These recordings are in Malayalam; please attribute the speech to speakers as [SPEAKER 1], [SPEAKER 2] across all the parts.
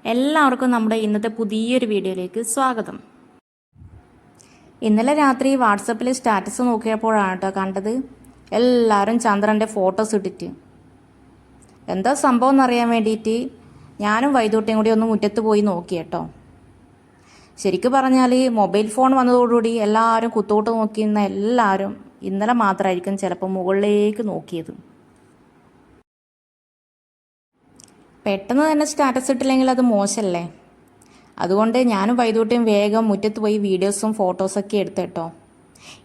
[SPEAKER 1] എല്ലാവർക്കും നമ്മുടെ ഇന്നത്തെ പുതിയൊരു വീഡിയോയിലേക്ക് സ്വാഗതം. ഇന്നലെ രാത്രി വാട്സപ്പിൽ സ്റ്റാറ്റസ് നോക്കിയപ്പോഴാണ് കേട്ടോ കണ്ടത് എല്ലാവരും ചന്ദ്രൻ്റെ ഫോട്ടോസ് ഇട്ടിട്ട്. എന്താ സംഭവം എന്നറിയാൻ വേണ്ടിയിട്ട് ഞാനും വൈദൂട്ടിയും കൂടി ഒന്ന് മുറ്റത്ത് പോയി നോക്കി കേട്ടോ. ശരിക്കും പറഞ്ഞാൽ മൊബൈൽ ഫോൺ വന്നതോടുകൂടി എല്ലാവരും കുത്തോട്ട് നോക്കിയിരുന്ന എല്ലാവരും ഇന്നലെ മാത്രമായിരിക്കും ചിലപ്പോൾ മുകളിലേക്ക് നോക്കിയത്. പെട്ടെന്ന് തന്നെ സ്റ്റാറ്റസ് ഇട്ടില്ലെങ്കിൽ അത് മോശമല്ലേ. അതുകൊണ്ട് ഞാനും വൈദൂട്ടിയും വേഗം മുറ്റത്ത് പോയി വീഡിയോസും ഫോട്ടോസൊക്കെ എടുത്തു കേട്ടോ.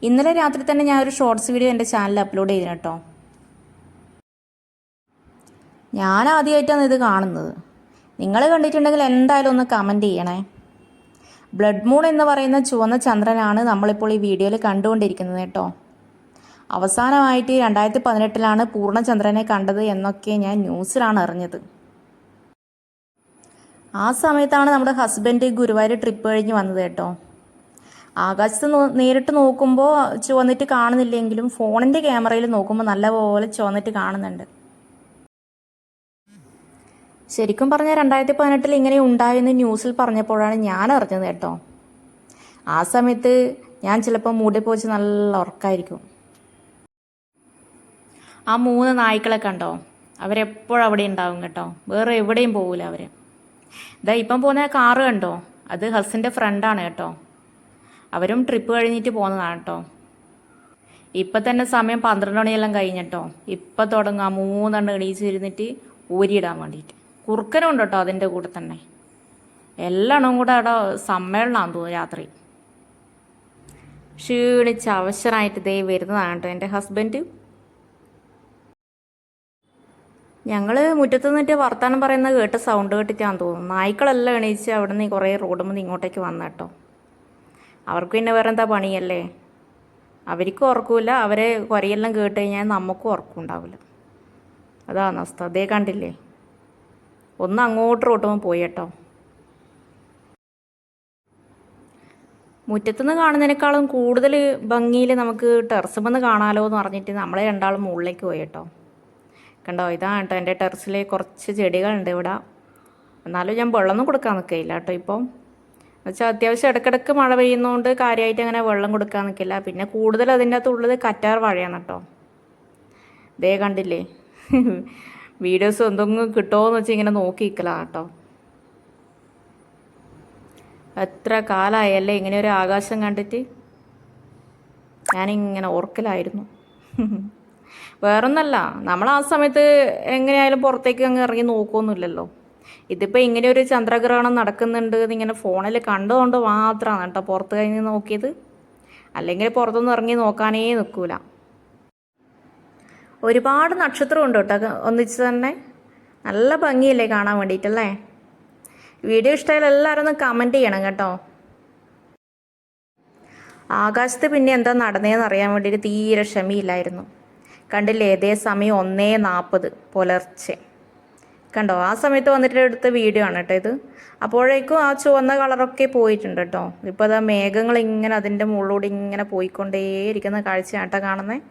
[SPEAKER 1] ഇന്നലെ രാത്രി തന്നെ ഞാൻ ഒരു ഷോർട്സ് വീഡിയോ എൻ്റെ ചാനലിൽ അപ്ലോഡ് ചെയ്തു കേട്ടോ. ഞാൻ ആദ്യമായിട്ടാണ് ഇത് കാണുന്നത്. നിങ്ങൾ കണ്ടിട്ടുണ്ടെങ്കിൽ എന്തായാലും ഒന്ന് കമൻറ്റ് ചെയ്യണേ. ബ്ലഡ് മൂൺ എന്ന് പറയുന്ന ചുവന്ന ചന്ദ്രനാണ് നമ്മളിപ്പോൾ ഈ വീഡിയോയിൽ കണ്ടുകൊണ്ടിരിക്കുന്നത് കേട്ടോ. അവസാനമായിട്ട് 2018 പൂർണ്ണചന്ദ്രനെ കണ്ടത് എന്നൊക്കെ ഞാൻ ന്യൂസിലാണ് അറിഞ്ഞത്. ആ സമയത്താണ് നമ്മുടെ ഹസ്ബൻഡ് ഗുരുവായൂർ ട്രിപ്പ് കഴിഞ്ഞ് വന്നത് കേട്ടോ. ആകാശത്ത് നേരിട്ട് നോക്കുമ്പോൾ ചുവന്നിട്ട് കാണുന്നില്ലെങ്കിലും ഫോണിൻ്റെ ക്യാമറയിൽ നോക്കുമ്പോൾ നല്ലപോലെ ചുവന്നിട്ട് കാണുന്നുണ്ട്. ശരിക്കും പറഞ്ഞാൽ 2018 ഇങ്ങനെ ഉണ്ടായെന്ന് ന്യൂസിൽ പറഞ്ഞപ്പോഴാണ് ഞാൻ അറിഞ്ഞത് കേട്ടോ. ആ സമയത്ത് ഞാൻ ചിലപ്പോൾ മൂടി പോച്ച് നല്ല ഉറക്കമായിരിക്കും. ആ 3 നായ്ക്കളെ കണ്ടോ, അവരെപ്പോഴും അവിടെ ഉണ്ടാവും കേട്ടോ, വേറെ എവിടെയും പോകില്ല അവർ. ഇതാ ഇപ്പം പോകുന്ന കാറ് കണ്ടോ, അത് ഹസ്സിൻ്റെ ഫ്രണ്ടാണ് കേട്ടോ. അവരും ട്രിപ്പ് കഴിഞ്ഞിട്ട് പോകുന്നതാണ് കേട്ടോ. ഇപ്പം തന്നെ സമയം 12 മണിയെല്ലാം കഴിഞ്ഞിട്ടോ. ഇപ്പം തുടങ്ങുക 3 എണീച്ചിരുന്നിട്ട് ഊരിയിടാൻ വേണ്ടിയിട്ട്. കുറുക്കനും ഉണ്ട് കേട്ടോ അതിൻ്റെ കൂടെ തന്നെ. എല്ലാണ്ണവും കൂടെ അവിടെ സമ്മേളനമാണെന്ന് തോന്നുന്നു രാത്രി. ക്ഷീണിച്ച് അവശരായിട്ട് ദേ വരുന്നതാണ് കേട്ടോ എൻ്റെ ഹസ്ബൻഡ്. ഞങ്ങൾ മുറ്റത്ത് നിന്നിട്ട് വർത്താനം പറയുന്നത് കേട്ട് സൗണ്ട് കേട്ടിട്ടാന്ന് തോന്നുന്നു. നായ്ക്കളെല്ലാം എണീച്ച് അവിടെ നിന്ന് കുറേ റോഡ് മുതൽ ഇങ്ങോട്ടേക്ക് വന്നു കേട്ടോ. അവർക്ക് പിന്നെ വേറെ എന്താ പണിയല്ലേ, അവർക്കും ഉറക്കില്ല. അവരെ കുരയെല്ലാം കേട്ട് കഴിഞ്ഞാൽ നമുക്കും ഉറക്കം ഉണ്ടാവില്ല. അതാണ് അവസ്ഥ. അതേ കണ്ടില്ലേ, ഒന്ന് അങ്ങോട്ട് റോട്ടുമ്പോൾ പോയി കേട്ടോ. മുറ്റത്തുനിന്ന് കാണുന്നതിനേക്കാളും കൂടുതൽ ഭംഗിയിൽ നമുക്ക് ടെറസുമെന്ന് കാണാമല്ലോ എന്ന് പറഞ്ഞിട്ട് നമ്മളെ രണ്ടാളും മുകളിലേക്ക് പോയി കേട്ടോ. കണ്ടോ, ഇതാണ് കേട്ടോ എൻ്റെ ടെറസിൽ കുറച്ച് ചെടികളുണ്ട് ഇവിടെ. എന്നാലും ഞാൻ വെള്ളമൊന്നും കൊടുക്കാൻ നിൽക്കില്ല കേട്ടോ ഇപ്പം. എന്നുവെച്ചാൽ അത്യാവശ്യം ഇടയ്ക്കിടയ്ക്ക് മഴ പെയ്യുന്നതുകൊണ്ട് കാര്യമായിട്ട് അങ്ങനെ വെള്ളം കൊടുക്കാൻ നിൽക്കില്ല. പിന്നെ കൂടുതൽ അതിൻ്റെ അകത്തുള്ളത് കറ്റാർ വാഴയാണ് കേട്ടോ. ദേ കണ്ടില്ലേ, വീഡിയോസ് എന്തെങ്കിലും കിട്ടുമോ എന്ന് വെച്ചാൽ ഇങ്ങനെ നോക്കി നിൽക്കലാണ് കേട്ടോ. എത്ര കാലമായല്ലേ ഇങ്ങനെ ഒരു ആകാശം കണ്ടിട്ട്. ഞാനിങ്ങനെ ഓർക്കലായിരുന്നു. വേറൊന്നല്ല, നമ്മൾ ആ സമയത്ത് എങ്ങനെയായാലും പുറത്തേക്ക് അങ്ങ് ഇറങ്ങി നോക്കുമൊന്നുമില്ലല്ലോ. ഇതിപ്പോൾ ഇങ്ങനെ ഒരു ചന്ദ്രഗ്രഹണം നടക്കുന്നുണ്ട് എന്നിങ്ങനെ ഫോണിൽ കണ്ടുകൊണ്ട് മാത്രമാണ് കേട്ടോ പുറത്ത് കഴിഞ്ഞ് നോക്കിയത്. അല്ലെങ്കിൽ പുറത്തൊന്നും ഇറങ്ങി നോക്കാനേ നിൽക്കൂല. ഒരുപാട് നക്ഷത്രമുണ്ട് കേട്ടോ ഒന്നിച്ച് തന്നെ. നല്ല ഭംഗിയല്ലേ കാണാൻ വേണ്ടിയിട്ടല്ലേ. വീഡിയോ ഇഷ്ടമായാലും എല്ലാവരും ഒന്ന് കമൻറ്റ് ചെയ്യണം കേട്ടോ. ആകാശത്ത് പിന്നെ എന്താ നടന്നതെന്ന് അറിയാൻ വേണ്ടിയിട്ട് തീരെ ക്ഷമയില്ലായിരുന്നു. കണ്ടില്ലേ, ഇതേ സമയം 1:40 പുലർച്ചെ. കണ്ടോ, ആ സമയത്ത് വന്നിട്ട് എടുത്ത വീഡിയോ ആണ് കേട്ടോ ഇത്. അപ്പോഴേക്കും ആ ചുവന്ന കളറൊക്കെ പോയിട്ടുണ്ട് കേട്ടോ. ഇപ്പോൾ അതാ മേഘങ്ങൾ ഇങ്ങനെ അതിൻ്റെ മുകളിലൂടെ ഇങ്ങനെ പോയിക്കൊണ്ടേയിരിക്കുന്ന കാഴ്ചയാണ് കേട്ടോ കാണുന്നത്.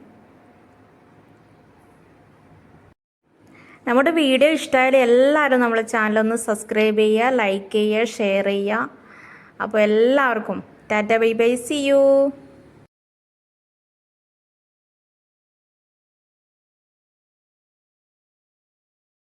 [SPEAKER 1] നമ്മുടെ വീഡിയോ ഇഷ്ടമായാലും എല്ലാവരും നമ്മളെ ചാനലൊന്ന് സബ്സ്ക്രൈബ് ചെയ്യുക, ലൈക്ക് ചെയ്യുക, ഷെയർ ചെയ്യുക. അപ്പോൾ എല്ലാവർക്കും tata bye bye, see U.